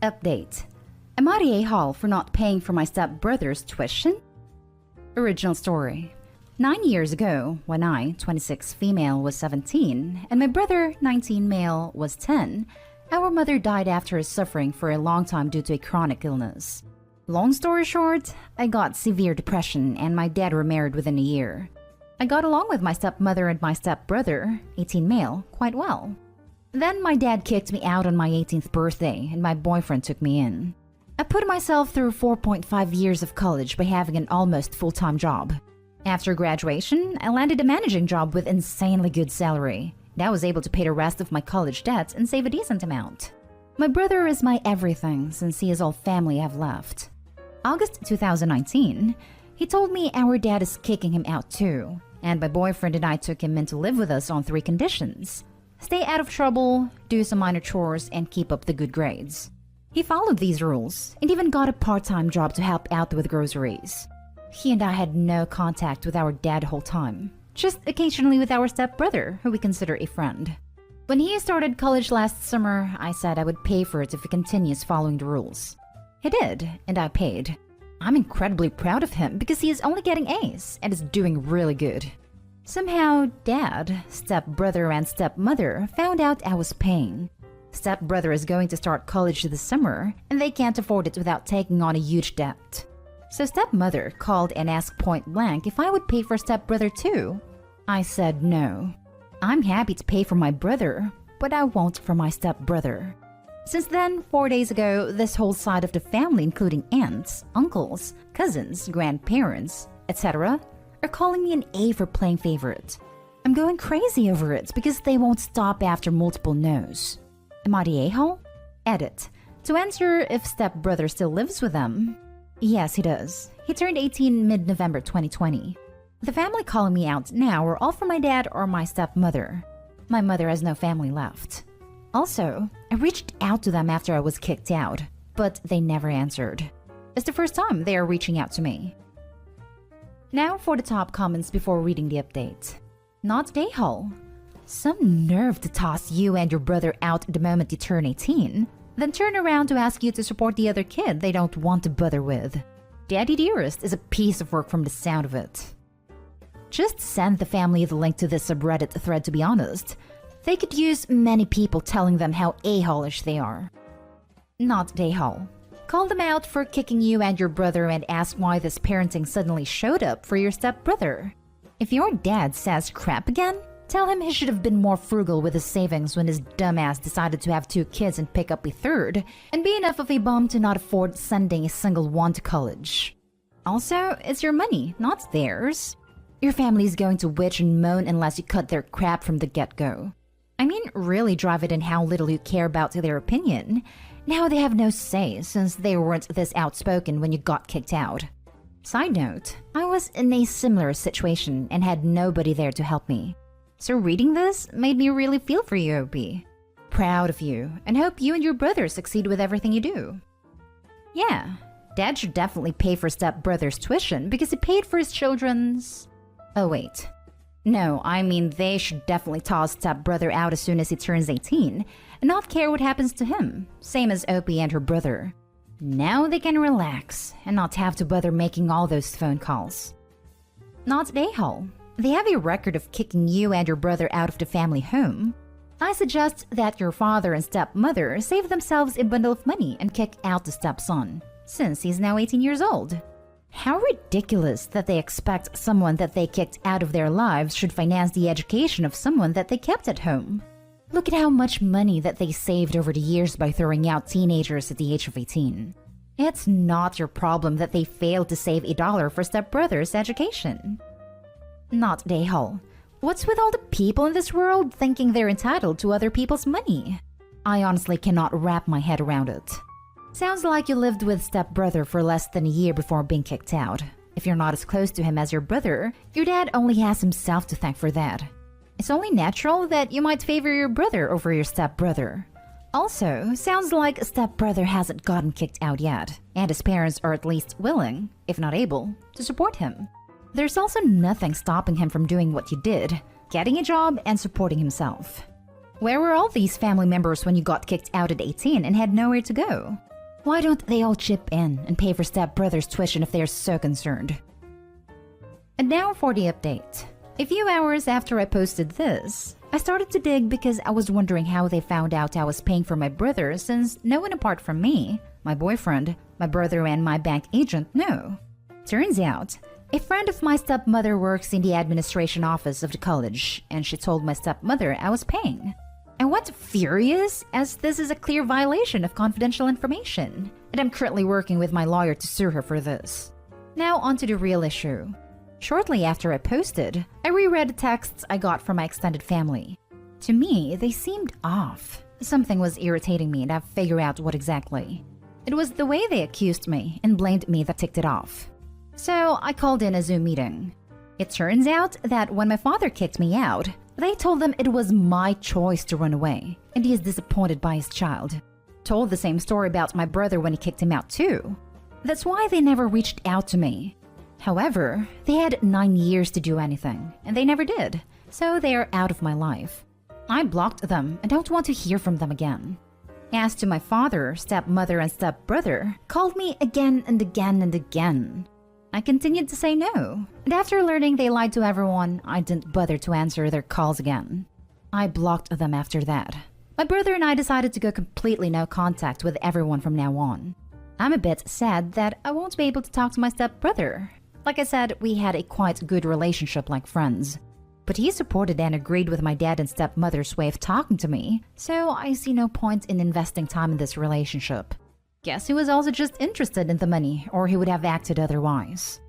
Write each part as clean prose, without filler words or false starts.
Update. Am I the a-hole for not paying for my stepbrother's tuition? Original story. 9 years ago, when I, 26 female, was 17, and my brother, 19 male, was 10, our mother died after suffering for a long time due to a chronic illness. Long story short, I got severe depression and my dad remarried within a year. I got along with my stepmother and my stepbrother, 18 male, quite well. Then my dad kicked me out on my 18th birthday and my boyfriend took me in. I put myself through 4.5 years of college by having an almost full-time job. After graduation, I landed a managing job with insanely good salary. And I was able to pay the rest of my college debts and save a decent amount. My brother is my everything since he is all family I've left. August 2019, he told me our dad is kicking him out too, and my boyfriend and I took him in to live with us on 3 conditions. Stay out of trouble, do some minor chores, and keep up the good grades. He followed these rules and even got a part-time job to help out with groceries. He and I had no contact with our dad the whole time, just occasionally with our stepbrother, who we consider a friend. When he started college last summer, I said I would pay for it if he continues following the rules. He did, and I paid. I'm incredibly proud of him because he is only getting A's and is doing really good. Somehow, Dad, stepbrother, and stepmother found out I was paying. Stepbrother is going to start college this summer, and they can't afford it without taking on a huge debt. So stepmother called and asked point blank if I would pay for stepbrother too. I said no. I'm happy to pay for my brother, but I won't for my stepbrother. Since then, 4 days ago, this whole side of the family, including aunts, uncles, cousins, grandparents, etc., are calling me an A for playing favorite. I'm going crazy over it because they won't stop after multiple no's. Am I the a-hole? Edit. To answer if stepbrother still lives with them. Yes, he does. He turned 18 mid-November 2020. The family calling me out now are all from my dad or my stepmother. My mother has no family left. Also, I reached out to them after I was kicked out, but they never answered. It's the first time they are reaching out to me. Now for the top comments before reading the update. Not a-hole. Some nerve to toss you and your brother out the moment you turn 18, then turn around to ask you to support the other kid they don't want to bother with. Daddy Dearest is a piece of work from the sound of it. Just send the family the link to this subreddit thread to be honest. They could use many people telling them how a-hole-ish they are. Not a-hole. Call them out for kicking you and your brother and ask why this parenting suddenly showed up for your stepbrother. If your dad says crap again, tell him he should have been more frugal with his savings when his dumbass decided to have 2 kids and pick up a 3rd, and be enough of a bum to not afford sending a single one to college. Also, it's your money, not theirs. Your family is going to witch and moan unless you cut their crap from the get-go. I mean, really drive it in how little you care about their opinion. Now they have no say since they weren't this outspoken when you got kicked out. Side note, I was in a similar situation and had nobody there to help me. So reading this made me really feel for you, OP. Proud of you, and hope you and your brother succeed with everything you do. Yeah, Dad should definitely pay for stepbrother's tuition because he paid for his children's... Oh wait. No, I mean they should definitely toss stepbrother out as soon as he turns 18 and not care what happens to him, same as Opie and her brother. Now they can relax and not have to bother making all those phone calls. Not a-hole. They have a record of kicking you and your brother out of the family home. I suggest that your father and stepmother save themselves a bundle of money and kick out the stepson, since he's now 18 years old. How ridiculous that they expect someone that they kicked out of their lives should finance the education of someone that they kept at home. Look at how much money that they saved over the years by throwing out teenagers at the age of 18. It's not your problem that they failed to save $1 for stepbrother's education. Not a-hole. What's with all the people in this world thinking they're entitled to other people's money? I honestly cannot wrap my head around it. Sounds like you lived with stepbrother for less than a year before being kicked out. If you're not as close to him as your brother, your dad only has himself to thank for that. It's only natural that you might favor your brother over your stepbrother. Also, sounds like stepbrother hasn't gotten kicked out yet, and his parents are at least willing, if not able, to support him. There's also nothing stopping him from doing what you did, getting a job and supporting himself. Where were all these family members when you got kicked out at 18 and had nowhere to go? Why don't they all chip in and pay for stepbrother's tuition if they're so concerned? And now for the update. A few hours after I posted this, I started to dig because I was wondering how they found out I was paying for my brother since no one apart from me, my boyfriend, my brother, and my bank agent knew. Turns out, a friend of my stepmother works in the administration office of the college, and she told my stepmother I was paying. I went furious as this is a clear violation of confidential information, and I'm currently working with my lawyer to sue her for this. Now onto the real issue. Shortly after I posted, I reread the texts I got from my extended family. To me, they seemed off. Something was irritating me and I figured out what exactly. It was the way they accused me and blamed me that ticked it off. So I called in a Zoom meeting. It turns out that when my father kicked me out, they told them it was my choice to run away, and he is disappointed by his child. Told the same story about my brother when he kicked him out too. That's why they never reached out to me. However, they had 9 years to do anything, and they never did, so they are out of my life. I blocked them and don't want to hear from them again. As to my father, stepmother, and stepbrother, called me again and again and again. I continued to say no, and after learning they lied to everyone, I didn't bother to answer their calls again. I blocked them after that. My brother and I decided to go completely no contact with everyone from now on. I'm a bit sad that I won't be able to talk to my stepbrother. Like I said, we had a quite good relationship like friends. But he supported and agreed with my dad and stepmother's way of talking to me, so I see no point in investing time in this relationship. Guess he was also just interested in the money, or he would have acted otherwise.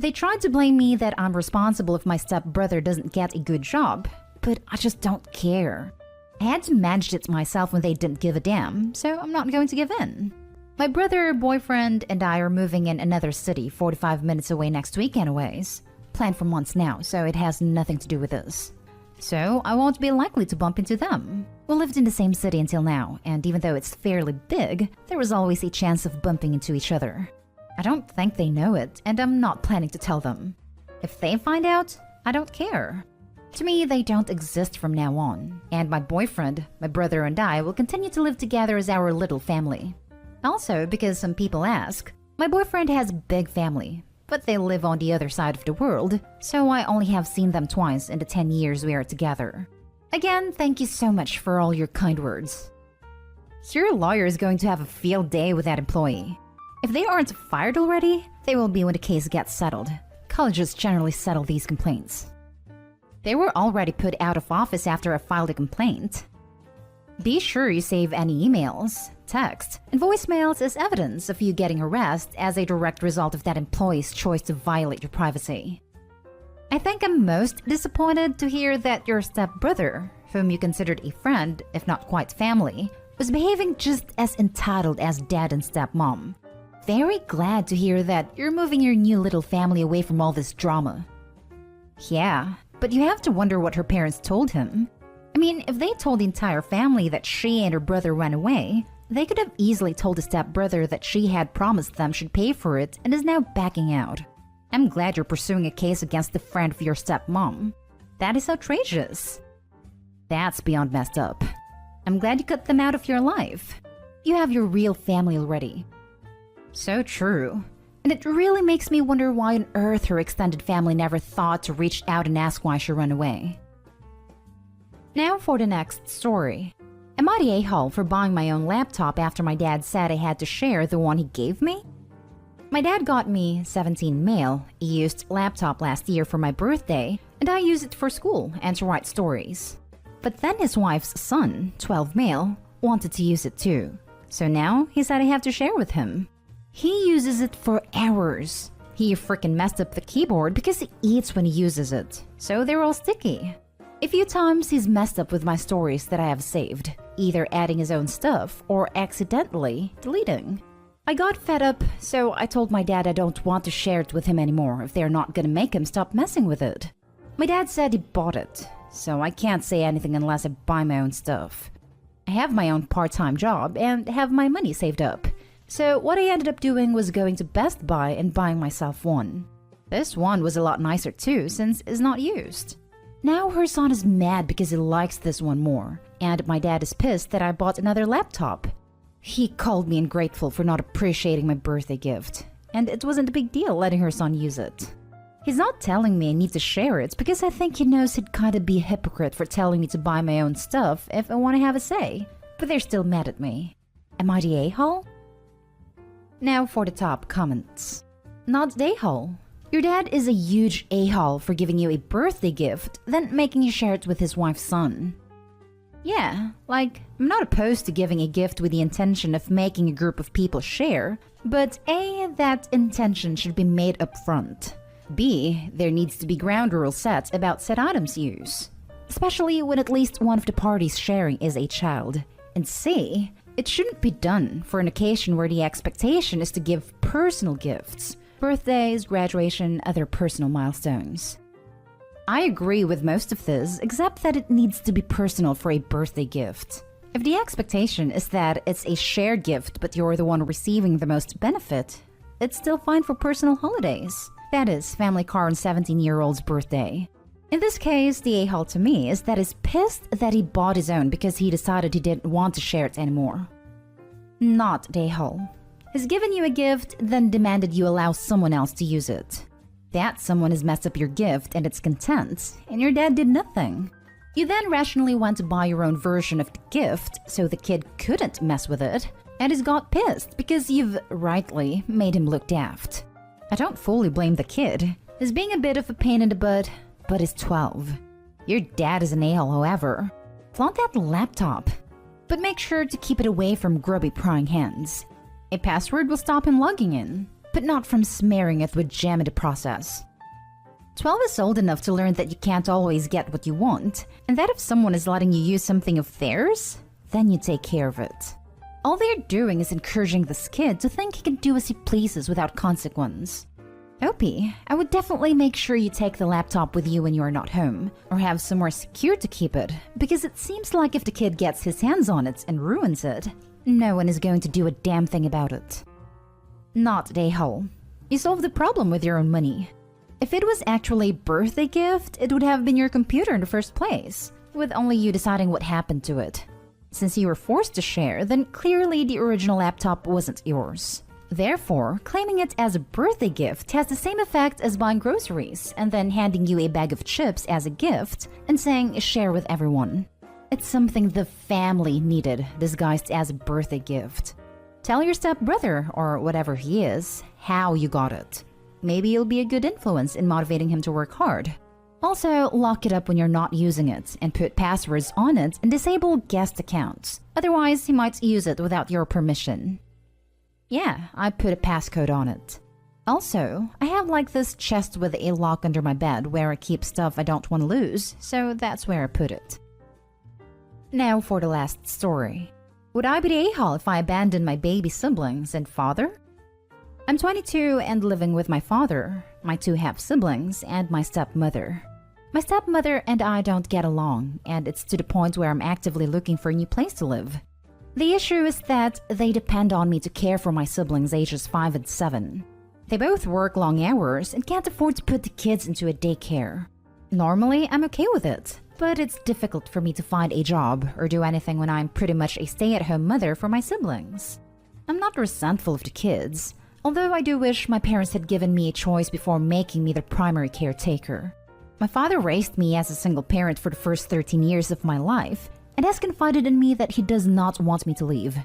They tried to blame me that I'm responsible if my stepbrother doesn't get a good job, but I just don't care. I had to manage it myself when they didn't give a damn, so I'm not going to give in. My brother, boyfriend, and I are moving in another city 45 minutes away next week anyways. Planned for months now, so it has nothing to do with us. So I won't be likely to bump into them. We lived in the same city until now, and even though it's fairly big, there was always a chance of bumping into each other. I don't think they know it, and I'm not planning to tell them. If they find out, I don't care. To me, they don't exist from now on, and my boyfriend, my brother, and I will continue to live together as our little family. Also, because some people ask, my boyfriend has a big family, but they live on the other side of the world, so I only have seen them twice in the 10 years we are together. Again, thank you so much for all your kind words. Your lawyer is going to have a field day with that employee. If they aren't fired already, they will be when the case gets settled. Colleges generally settle these complaints. They were already put out of office after I filed a complaint. Be sure you save any emails, text, and voicemails as evidence of you getting harassed as a direct result of that employee's choice to violate your privacy. I think I'm most disappointed to hear that your stepbrother, whom you considered a friend, if not quite family, was behaving just as entitled as dad and stepmom. Very glad to hear that you're moving your new little family away from all this drama. Yeah, but you have to wonder what her parents told him. I mean, if they told the entire family that she and her brother ran away, they could have easily told the stepbrother that she had promised them she'd pay for it and is now backing out. I'm glad you're pursuing a case against the friend of your stepmom. That is outrageous. That's beyond messed up. I'm glad you cut them out of your life. You have your real family already. So true. And it really makes me wonder why on earth her extended family never thought to reach out and ask why she ran away. Now for the next story. Am I the a-hole for buying my own laptop after my dad said I had to share the one he gave me? My dad got me 17 male, a used laptop last year for my birthday, and I use it for school and to write stories. But then his wife's son, 12 male, wanted to use it too. So now he said I have to share with him. He uses it for hours. He freaking messed up the keyboard because he eats when he uses it, so they're all sticky. A few times he's messed up with my stories that I have saved, either adding his own stuff or accidentally deleting. I got fed up, so I told my dad I don't want to share it with him anymore if they're not gonna make him stop messing with it. My dad said he bought it, so I can't say anything unless I buy my own stuff. I have my own part-time job and have my money saved up, so what I ended up doing was going to Best Buy and buying myself one. This one was a lot nicer too since it's not used. Now her son is mad because he likes this one more, and my dad is pissed that I bought another laptop. He called me ungrateful for not appreciating my birthday gift, and it wasn't a big deal letting her son use it. He's not telling me I need to share it because I think he knows he'd kinda be a hypocrite for telling me to buy my own stuff if I want to have a say, but they're still mad at me. Am I the a-hole? Now for the top comments. Not the a-hole. Your dad is a huge a-hole for giving you a birthday gift, then making you share it with his wife's son. Yeah, like, I'm not opposed to giving a gift with the intention of making a group of people share, but A, that intention should be made up front. B, there needs to be ground rules set about said items use, especially when at least one of the parties sharing is a child. And C, it shouldn't be done for an occasion where the expectation is to give personal gifts, birthdays, graduation, other personal milestones. I agree with most of this, except that it needs to be personal for a birthday gift. If the expectation is that it's a shared gift but you're the one receiving the most benefit, it's still fine for personal holidays. That is, family car on 17-year-old's birthday. In this case, the a-hole to me is that he's pissed that he bought his own because he decided he didn't want to share it anymore. Not the a-hole. He's given you a gift, then demanded you allow someone else to use it. That someone has messed up your gift and its contents, and your dad did nothing. You then rationally went to buy your own version of the gift so the kid couldn't mess with it, and he's got pissed because you've, rightly, made him look daft. I don't fully blame the kid. He's being a bit of a pain in the butt, but he's 12. Your dad is an a-hole, however. Flaunt that laptop, but make sure to keep it away from grubby prying hands. A password will stop him logging in, but not from smearing it with jam in the process. 12 is old enough to learn that you can't always get what you want, and that if someone is letting you use something of theirs, then you take care of it. All they're doing is encouraging this kid to think he can do as he pleases without consequence. Opie, I would definitely make sure you take the laptop with you when you are not home, or have somewhere secure to keep it, because it seems like if the kid gets his hands on it and ruins it, no one is going to do a damn thing about it. Not the a-hole. You solved the problem with your own money. If it was actually a birthday gift, it would have been your computer in the first place, with only you deciding what happened to it. Since you were forced to share, then clearly the original laptop wasn't yours. Therefore, claiming it as a birthday gift has the same effect as buying groceries and then handing you a bag of chips as a gift and saying share with everyone. It's something the family needed disguised as a birthday gift. Tell your stepbrother, or whatever he is, how you got it. Maybe you'll be a good influence in motivating him to work hard. Also, lock it up when you're not using it and put passwords on it and disable guest accounts. Otherwise, he might use it without your permission. Yeah, I put a passcode on it. Also, I have like this chest with a lock under my bed where I keep stuff I don't want to lose, so that's where I put it. Now for the last story. Would I be the a-hole if I abandoned my baby siblings and father? I'm 22 and living with my father, my 2 half-siblings, and my stepmother. My stepmother and I don't get along, and it's to the point where I'm actively looking for a new place to live. The issue is that they depend on me to care for my siblings ages 5 and 7. They both work long hours and can't afford to put the kids into a daycare. Normally, I'm okay with it, but it's difficult for me to find a job or do anything when I'm pretty much a stay-at-home mother for my siblings. I'm not resentful of the kids, although I do wish my parents had given me a choice before making me the primary caretaker. My father raised me as a single parent for the first 13 years of my life and has confided in me that he does not want me to leave.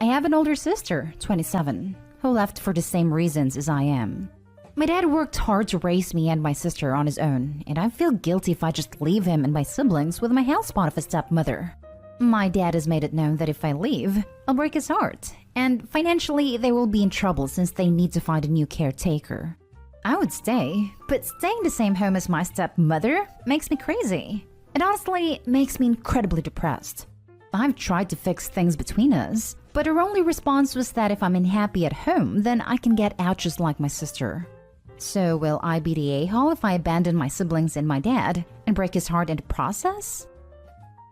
I have an older sister, 27, who left for the same reasons as I am. My dad worked hard to raise me and my sister on his own, and I feel guilty if I just leave him and my siblings with my hellspawn of a stepmother. My dad has made it known that if I leave, I'll break his heart, and financially they will be in trouble since they need to find a new caretaker. I would stay, but staying in the same home as my stepmother makes me crazy. It honestly makes me incredibly depressed. I've tried to fix things between us, but her only response was that if I'm unhappy at home, then I can get out just like my sister. So will I be the a-hole if I abandon my siblings and my dad and break his heart in the process?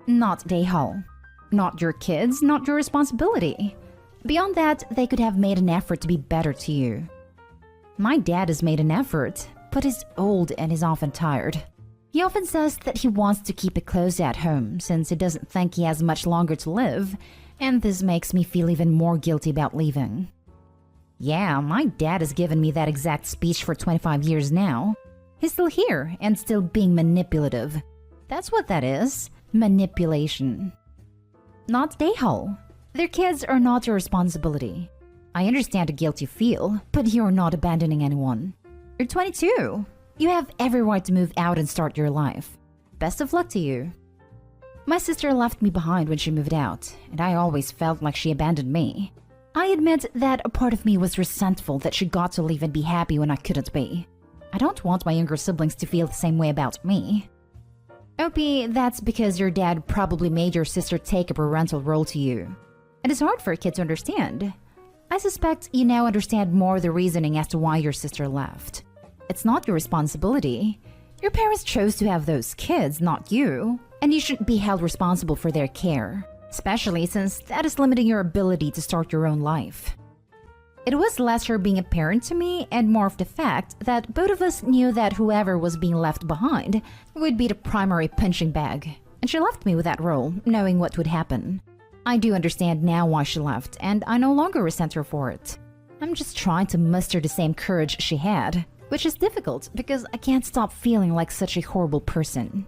Not the a-hole. Not your kids, not your responsibility. Beyond that, they could have made an effort to be better to you. My dad has made an effort, but is old and is often tired. He often says that he wants to keep it close at home since he doesn't think he has much longer to live, And this makes me feel even more guilty about leaving. Yeah, my dad has given me that exact speech for 25 years now. He's still here and still being manipulative. That's what that is. Manipulation. Not a-hole. Their kids are not your responsibility. I understand the guilt you feel, but you're not abandoning anyone. You're 22. You have every right to move out and start your life. Best of luck to you. My sister left me behind when she moved out, and I always felt like she abandoned me. I admit that a part of me was resentful that she got to leave and be happy when I couldn't be. I don't want my younger siblings to feel the same way about me. Opie, that's because your dad probably made your sister take a parental role to you. It is hard for a kid to understand. I suspect you now understand more the reasoning as to why your sister left. It's not your responsibility. Your parents chose to have those kids, not you, and you shouldn't be held responsible for their care, especially since that is limiting your ability to start your own life. It was less her being a parent to me and more of the fact that both of us knew that whoever was being left behind would be the primary punching bag, and she left me with that role, knowing what would happen. I do understand now why she left, and I no longer resent her for it. I'm just trying to muster the same courage she had, which is difficult because I can't stop feeling like such a horrible person.